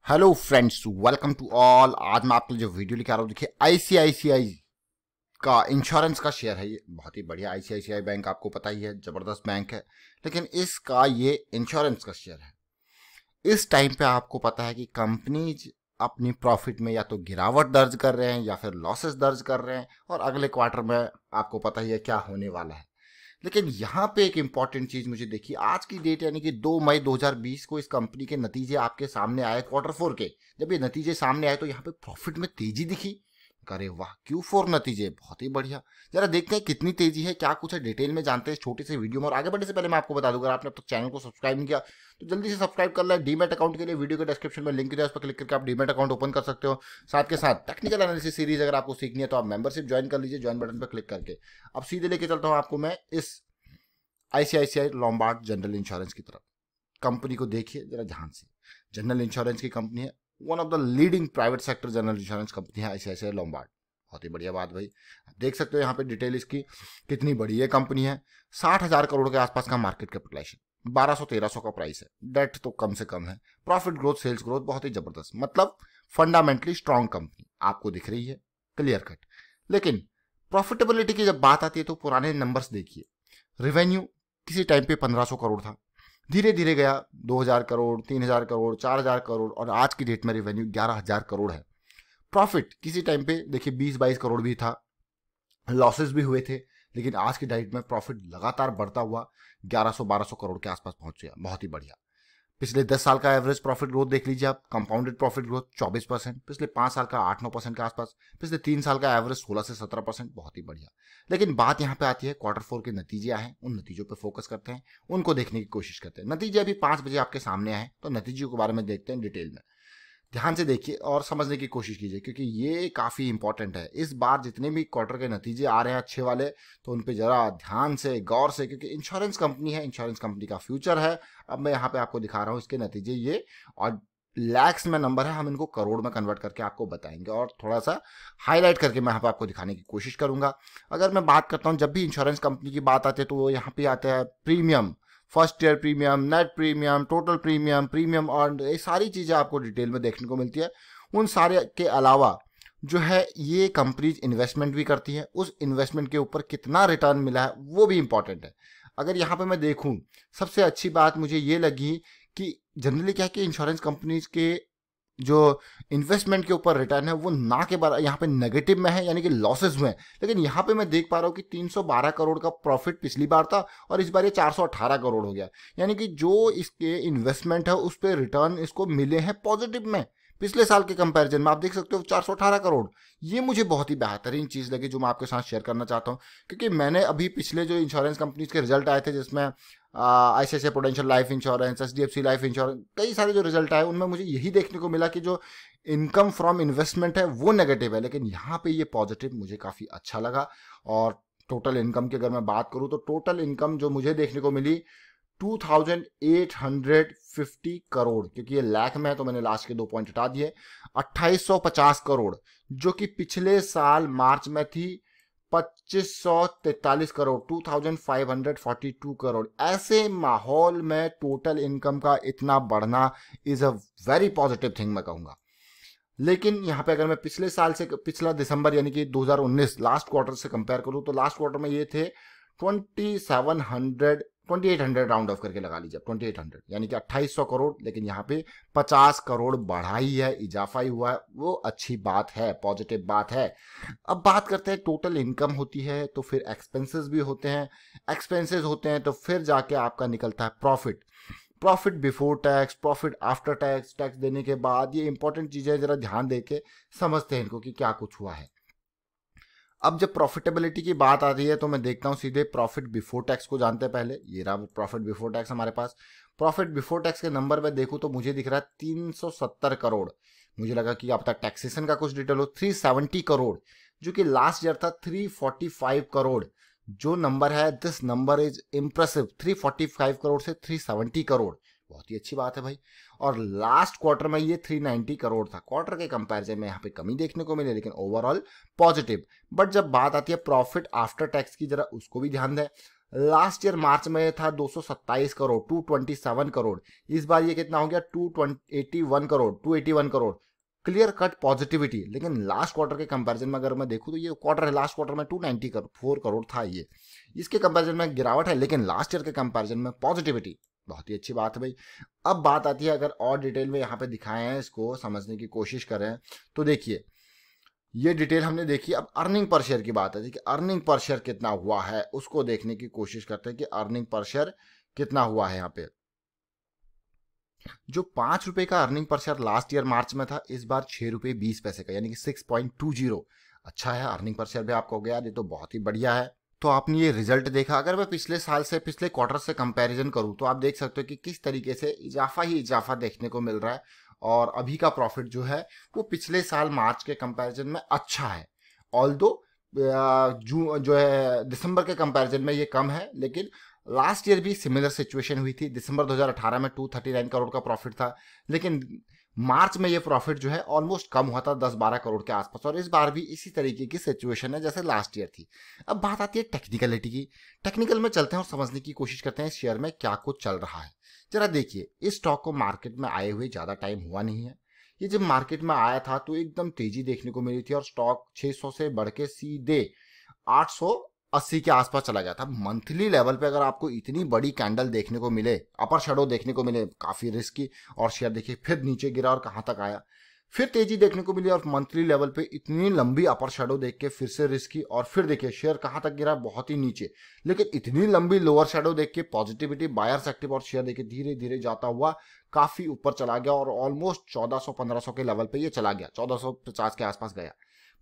Hello friends, welcome to all. आज मैं आपके लिए जो वीडियो लेके आ रहा हूँ, देखिए आईसीआईसीआई का इंश्योरेंस का शेयर है। ये बहुत ही बढ़िया। आईसीआईसीआई बैंक आपको पता ही है, जबरदस्त बैंक है, लेकिन इसका ये इंश्योरेंस का शेयर है। इस टाइम पे आपको पता है कि कंपनीज अपनी प्रॉफिट में या तो गिरावट दर्ज कर रहे हैं या फिर लॉसेस दर्ज कर रहे हैं, और अगले क्वार्टर में आपको पता ही है क्या होने वाला है। लेकिन यहाँ पे एक इंपॉर्टेंट चीज मुझे देखी, आज की डेट यानी कि 2 मई 2020 को इस कंपनी के नतीजे आपके सामने आए Q4 के। जब ये नतीजे सामने आए तो यहाँ पे प्रॉफिट में तेजी दिखी। अरे वाह, Q4 नतीजे बहुत ही बढ़िया। जरा देखते हैं कितनी तेजी है, क्या कुछ है, डिटेल में जानते हैं छोटे से वीडियो में। और आगे बढ़ने से पहले मैं आपको बता दूं, अगर आपने अब तक चैनल को सब्सक्राइब नहीं किया तो जल्दी से सब्सक्राइब कर लें। डीमैट अकाउंट के लिए वीडियो के डिस्क्रिप्शन में लिंक दिया है, उस पर क्लिक करके आप डीमैट अकाउंट ओपन कर सकते हो। साथ के साथ टेक्निकल एनालिसिस सीरीज अगर आपको सीखनी है तो आप मेंबरशिप ज्वाइन कर लीजिए, ज्वाइन बटन पर क्लिक करके। अब सीधे लेके चलता हूँ आपको मैं इस आईसीआईसीआई लोम्बार्ड जनरल इंश्योरेंस की तरफ। कंपनी को देखिए जरा ध्यान से। जनरल इंश्योरेंस की कंपनी है, one of the leading private sector general insurance company है आईसीआईसीआई लोम्बार्ड। बहुत ही बढ़िया बात भाई। देख सकते हो यहाँ पे डिटेल इसकी कितनी बड़ी है। कंपनी है 60,000 करोड़ के आसपास का मार्केट कैपिटलाइजेशन, 1200-1300 का प्राइस है, डेट तो कम से कम है, प्रॉफिट ग्रोथ सेल्स ग्रोथ बहुत ही जबरदस्त, मतलब फंडामेंटली स्ट्रॉन्ग कंपनी आपको दिख रही है, क्लियर कट। लेकिन प्रॉफिटेबिलिटी की जब बात आती है तो पुराने नंबर्स देखिए। रेवेन्यू किसी टाइम पे 1500 करोड़ था, धीरे धीरे गया 2000 करोड़, 3000 करोड़, 4000 करोड़, और आज की डेट में रेवेन्यू 11000 करोड़ है। प्रॉफिट किसी टाइम पे देखिए 20-22 करोड़ भी था, लॉसेस भी हुए थे, लेकिन आज की डेट में प्रॉफिट लगातार बढ़ता हुआ 1100-1200 करोड़ के आसपास पहुंच गया। बहुत ही बढ़िया। पिछले 10 साल का एवरेज प्रॉफिट ग्रोथ देख लीजिए आप, कंपाउंडेड प्रॉफिट ग्रोथ 24%, पिछले 5 साल का 8-9% के आसपास, पिछले 3 साल का एवरेज 16 से 17%। बहुत ही बढ़िया। लेकिन बात यहाँ पे आती है Q4 के नतीजे आए हैं, उन नतीजों पे फोकस करते हैं, उनको देखने की कोशिश करते हैं। नतीजे अभी 5 बजे आपके सामने आए, तो नतीजों के बारे में देखते हैं डिटेल में। ध्यान से देखिए और समझने की कोशिश कीजिए, क्योंकि ये काफ़ी इंपॉर्टेंट है। इस बार जितने भी क्वार्टर के नतीजे आ रहे हैं अच्छे वाले, तो उन पे जरा ध्यान से गौर से, क्योंकि इंश्योरेंस कंपनी है, इंश्योरेंस कंपनी का फ्यूचर है। अब मैं यहाँ पे आपको दिखा रहा हूँ इसके नतीजे ये, और लैक्स में नंबर है, हम इनको करोड़ में कन्वर्ट करके आपको बताएंगे, और थोड़ा सा हाईलाइट करके मैं यहाँ पे आपको दिखाने की कोशिश करूंगा। अगर मैं बात करता हूँ, जब भी इंश्योरेंस कंपनी की बात आती है तो वो यहाँ पे आता है premium, first year premium, net premium, total premium, premium earn, ये सारी चीज़ें आपको डिटेल में देखने को मिलती है। उन सारे के अलावा जो है ये कंपनीज इन्वेस्टमेंट भी करती है, उस इन्वेस्टमेंट के ऊपर कितना रिटर्न मिला है वो भी इंपॉर्टेंट है। अगर यहाँ पे मैं देखूँ, सबसे अच्छी बात मुझे ये लगी कि जनरली क्या है कि इंश्योरेंस कंपनीज के जो इन्वेस्टमेंट के ऊपर रिटर्न है वो ना के बार यहाँ पे नेगेटिव में है, यानी कि लॉसेस में है। लेकिन यहाँ पे मैं देख पा रहा हूँ कि 312 करोड़ का प्रॉफिट पिछली बार था, और इस बार ये 418 करोड़ हो गया। यानी कि जो इसके इन्वेस्टमेंट है उस पर रिटर्न इसको मिले हैं पॉजिटिव में, पिछले साल के कंपैरिजन में। आप देख सकते हो 418 करोड़। ये मुझे बहुत ही बेहतरीन चीज़ लगी, जो मैं आपके साथ शेयर करना चाहता हूँ, क्योंकि मैंने अभी पिछले जो इंश्योरेंस कंपनीज के रिजल्ट आए थे, जिसमें ICICI prudential life insurance, HDFC life insurance, कई सारे जो रिजल्ट आए उनमें मुझे यही देखने को मिला कि जो इनकम फ्रॉम इन्वेस्टमेंट है वो नेगेटिव है, लेकिन यहाँ पे ये पॉजिटिव मुझे काफ़ी अच्छा लगा। और टोटल इनकम की अगर मैं बात करूँ तो टोटल इनकम जो मुझे देखने को मिली 2850 करोड़, क्योंकि ये लाख में है तो मैंने लास्ट के 2 पॉइंट हटा दिए। 2850 करोड़, जो कि पिछले साल मार्च में थी 2543 करोड़, 2542 करोड़। ऐसे माहौल में टोटल इनकम का इतना बढ़ना is a very positive thing मैं कहूंगा। लेकिन यहाँ पे अगर मैं पिछले साल से, पिछला दिसंबर यानी कि 2019 लास्ट क्वार्टर से कंपेयर करूँ, तो लास्ट क्वार्टर में ये थे 2800 राउंड ऑफ करके लगा लीजिए, 2800 यानी कि 2800 करोड़। लेकिन यहाँ पे 50 करोड़ बढ़ाई है, इजाफा ही हुआ है, वो अच्छी बात है, पॉजिटिव बात है। अब बात करते हैं, टोटल इनकम होती है तो फिर एक्सपेंसेस भी होते हैं, एक्सपेंसेस होते हैं तो फिर जाके आपका निकलता है profit, profit before tax, profit after tax, tax देने के बाद। ये इंपॉर्टेंट चीजें जरा ध्यान देके समझते हैं इनको कि क्या कुछ हुआ है। अब जब प्रॉफिटेबिलिटी की बात आती है तो मैं देखता हूँ सीधे प्रॉफिट बिफोर टैक्स को जानते हैं पहले। ये रहा प्रॉफिट बिफोर टैक्स हमारे पास। प्रॉफिट बिफोर टैक्स के नंबर में देखूँ तो मुझे दिख रहा है 370 करोड़। मुझे लगा कि आप तक टैक्सेशन का कुछ डिटेल हो। 370 करोड़, जो कि लास्ट ईयर था 345 करोड़। जो नंबर है, this number is impressive. 345 crore से 370 करोड़, बहुत ही अच्छी बात है भाई। और लास्ट क्वार्टर में ये 390 करोड़ था। क्वार्टर के कंपैरिजन में यहाँ पे कमी देखने को मिली, लेकिन ओवरऑल पॉजिटिव। बट जब बात आती है प्रॉफिट आफ्टर टैक्स की, जरा उसको भी ध्यान दें। लास्ट ईयर मार्च में था 227 करोड़, 227 करोड़। इस बार ये कितना हो गया, 281 crore, 281 crore. Clear cut positivity. लेकिन लास्ट क्वार्टर के कंपैरिजन में अगर मैं देखूं तो ये क्वार्टर है, लास्ट क्वार्टर में 294 करोड़ था ये, इसके कंपैरिजन में गिरावट है, लेकिन लास्ट ईयर के कंपैरिजन में पॉजिटिविटी। बहुत ही अच्छी बात है भाई। अब बात आती है, अगर और डिटेल में यहाँ पे दिखाए हैं, इसको समझने की कोशिश करें तो देखिए ये डिटेल हमने देखी। अब अर्निंग पर शेयर की बात है कि अर्निंग पर शेयर कितना हुआ है उसको देखने की कोशिश करते हैं कि अर्निंग पर शेयर कितना हुआ है। यहाँ पे जो 5 रुपए का earning per share last year March में था, इस बार 6 रुपए 20 पैसे का, यानी कि 6.20। अच्छा है, अर्निंग पर शेयर भी आपको हो गया, ये तो बहुत ही बढ़िया है। तो आपने ये रिजल्ट देखा। अगर मैं पिछले साल से, पिछले क्वार्टर से कंपैरिजन करूं तो आप देख सकते हो कि किस तरीके से इजाफा ही इजाफा देखने को मिल रहा है, और अभी का प्रॉफिट जो है वो पिछले साल मार्च के कंपैरिजन में अच्छा है। ऑल्दो जून जो है दिसंबर के कंपैरिजन में ये कम है, लेकिन लास्ट ईयर भी सिमिलर सिचुएशन हुई थी। दिसंबर 2018 में 239 करोड़ का प्रॉफिट था, लेकिन मार्च में ये प्रॉफिट जो है ऑलमोस्ट कम हुआ था, 10-12 करोड़ के आसपास। और इस बार भी इसी तरीके की सिचुएशन है जैसे लास्ट ईयर थी। अब बात आती है टेक्निकलिटी की। टेक्निकल में चलते हैं और समझने की कोशिश करते हैं इस शेयर में क्या कुछ चल रहा है। जरा देखिए, इस स्टॉक को मार्केट में आए हुए ज्यादा टाइम हुआ नहीं है। ये जब मार्केट में आया था तो एकदम तेजी देखने को मिली थी, और स्टॉक 600 से बढ़ के सीधे 880 के आसपास चला गया था। मंथली लेवल पे अगर आपको इतनी बड़ी कैंडल देखने को मिले, अपर शैडो देखने को मिले, काफी रिस्की। और शेयर देखिए फिर नीचे गिरा और कहां तक आया, फिर तेजी देखने को मिली, और मंथली लेवल पे इतनी लंबी अपर शैडो देख के फिर से रिस्की, और फिर देखिए शेयर कहां तक गिरा, बहुत ही नीचे। लेकिन इतनी लंबी लोअर शैडो देख के पॉजिटिविटी, बायर्स एक्टिव, और शेयर देखिए धीरे धीरे जाता हुआ काफी ऊपर चला गया, और ऑलमोस्ट 1400-1500 के लेवल पे ये चला गया, 1450 के आसपास गया।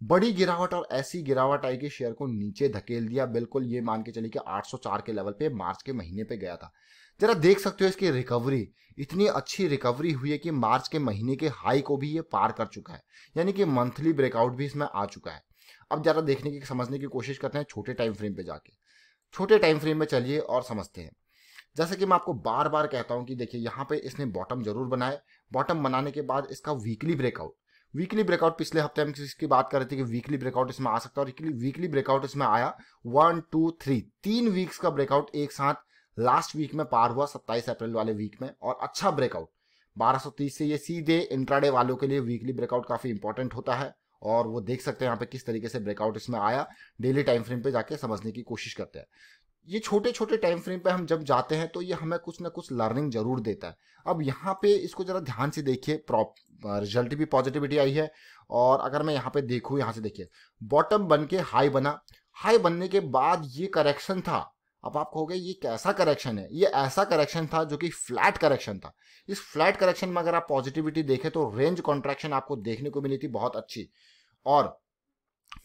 बड़ी गिरावट, और ऐसी गिरावट आई कि शेयर को नीचे धकेल दिया, बिल्कुल ये मान के चलिए कि 804 के लेवल पे मार्च के महीने पे गया था। जरा देख सकते हो इसकी रिकवरी, इतनी अच्छी रिकवरी हुई है कि मार्च के महीने के हाई को भी ये पार कर चुका है, यानी कि मंथली ब्रेकआउट भी इसमें आ चुका है। अब जरा देखने की, समझने की कोशिश करते हैं छोटे टाइम फ्रेम पे जाके। छोटे टाइम फ्रेम में चलिए और समझते हैं। जैसे कि मैं आपको बार बार कहता हूं कि देखिए यहाँ पे इसने बॉटम जरूर बनाए, बॉटम बनाने के बाद इसका वीकली ब्रेकआउट पिछले हफ्ते हम इसकी बात कर रहे थे कि वीकली ब्रेकआउट इसमें आ सकता है, और वीकली ब्रेकआउट इसमें आया। 1 2 3 3 वीक्स का ब्रेकआउट एक साथ लास्ट वीक में पार हुआ, 27 अप्रैल वाले वीक में, और अच्छा ब्रेकआउट 1230 से। ये सीधे इंट्राडे वालों के लिए वीकली ब्रेकआउट काफी इंपॉर्टेंट होता है, और वो देख सकते हैं यहाँ पे किस तरीके से ब्रेकआउट इसमें आया। डेली टाइम फ्रेम पे जाके समझने की कोशिश करते हैं। ये छोटे छोटे टाइम फ्रेम पे हम जब जाते हैं तो ये हमें कुछ ना कुछ लर्निंग जरूर देता है। अब यहाँ पे इसको जरा ध्यान से देखिए, रिजल्ट भी पॉजिटिविटी आई है। और अगर मैं यहाँ पे देखूँ, यहाँ से देखिए बॉटम बन के हाई बना, हाई बनने के बाद ये करेक्शन था। अब आप कहोगे ये कैसा करेक्शन है, ये ऐसा करेक्शन था जो कि फ्लैट करेक्शन था। इस फ्लैट करेक्शन में अगर आप पॉजिटिविटी देखें तो रेंज कॉन्ट्रैक्शन आपको देखने को मिली थी बहुत अच्छी। और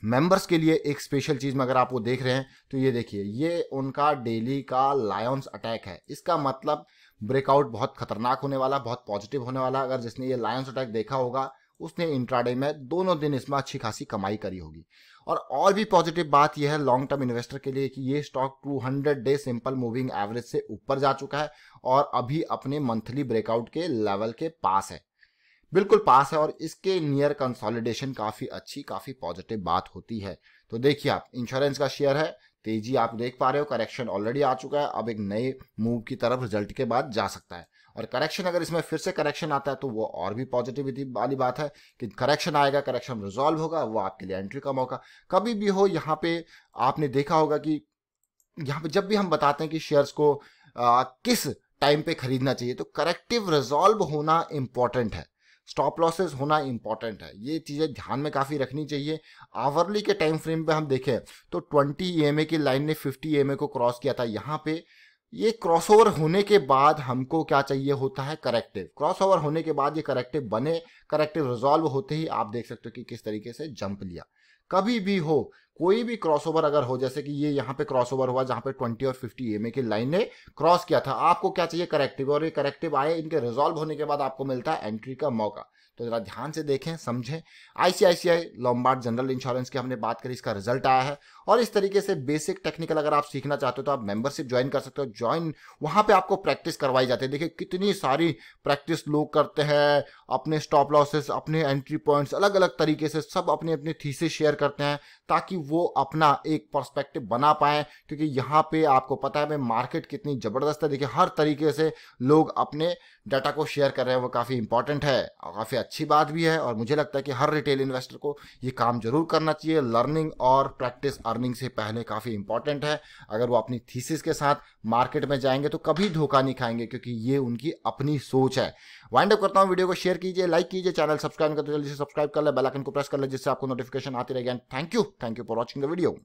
मेंबर्स के लिए एक स्पेशल चीज में अगर आप वो देख रहे हैं तो ये देखिए, ये उनका डेली का लायंस अटैक है। इसका मतलब ब्रेकआउट बहुत खतरनाक होने वाला, बहुत पॉजिटिव होने वाला। अगर जिसने ये लायंस अटैक देखा होगा उसने इंट्राडे में दोनों दिन इसमें अच्छी खासी कमाई करी होगी। और भी पॉजिटिव बात यह है लॉन्ग टर्म इन्वेस्टर के लिए कि ये stock 200 day simple moving average से ऊपर जा चुका है, और अभी अपने मंथली ब्रेकआउट के लेवल के पास है, बिल्कुल पास है। और इसके नियर कंसोलिडेशन काफी अच्छी, काफी पॉजिटिव बात होती है। तो देखिए आप, इंश्योरेंस का शेयर है, तेजी आप देख पा रहे हो, करेक्शन ऑलरेडी आ चुका है, अब एक नए मूव की तरफ रिजल्ट के बाद जा सकता है। और करेक्शन, अगर इसमें फिर से करेक्शन आता है तो वो और भी पॉजिटिविटी वाली बात है कि करेक्शन आएगा, करेक्शन रिजॉल्व होगा, वो आपके लिए एंट्री का मौका कभी भी हो। यहाँ पे आपने देखा होगा कि यहाँ पे जब भी हम बताते हैं कि शेयर्स को किस टाइम पे खरीदना चाहिए, तो करेक्टिव रिजॉल्व होना इंपॉर्टेंट है, स्टॉप लॉसेस होना इंपॉर्टेंट है। ये चीजें ध्यान में काफी रखनी चाहिए। आवरली के टाइम फ्रेम पे हम देखें तो 20 EMA की लाइन ने 50 EMA को क्रॉस किया था। यहाँ पे ये क्रॉसओवर होने के बाद हमको क्या चाहिए होता है, करेक्टिव। क्रॉसओवर होने के बाद ये करेक्टिव बने, करेक्टिव रिजॉल्व होते ही आप देख सकते हो कि किस तरीके से जंप लिया। कभी भी हो, कोई भी क्रॉसओवर अगर हो, जैसे कि ये यहाँ पे क्रॉसओवर हुआ जहां पे 20 और 50 EMA की लाइन ने क्रॉस किया था, आपको क्या चाहिए, करेक्टिव। और ये करेक्टिव आए, इनके रिजॉल्व होने के बाद आपको मिलता है एंट्री का मौका। तो जरा ध्यान से देखें, समझें। ICICI लोम्बार्ड जनरल इंश्योरेंस की हमने बात करी, इसका रिजल्ट आया है और इस तरीके से बेसिक टेक्निकल अगर आप सीखना चाहते हो तो आप मेंबरशिप ज्वाइन कर सकते हो। ज्वाइन वहां पे आपको प्रैक्टिस करवाई जाती है। देखिए कितनी सारी प्रैक्टिस लोग करते हैं, अपने स्टॉप लॉसेस, अपने एंट्री पॉइंट्स, अलग अलग तरीके से सब अपनी अपनी थीसिस शेयर करते हैं ताकि वो अपना एक पर्सपेक्टिव बना पाए। क्योंकि यहाँ पे आपको पता है मार्केट कितनी जबरदस्त है। देखिए हर तरीके से लोग अपने डाटा को शेयर कर रहे हैं, वो काफ़ी इंपॉर्टेंट है और काफ़ी अच्छी बात भी है। और मुझे लगता है कि हर रिटेल इन्वेस्टर को ये काम जरूर करना चाहिए। लर्निंग और प्रैक्टिस अर्निंग से पहले काफ़ी इंपॉर्टेंट है। अगर वो अपनी थीसिस के साथ मार्केट में जाएंगे तो कभी धोखा नहीं खाएंगे, क्योंकि ये उनकी अपनी सोच है। वाइंड अप करता हूँ, वीडियो को शेयर कीजिए, लाइक कीजिए, चैनल सब्सक्राइब करते जल्दी से सब्सक्राइब कर ले, बेल आइकन को प्रेस कर ले जिससे आपको नोटिफिकेशन आती रहेगी। And thank you for watching the video.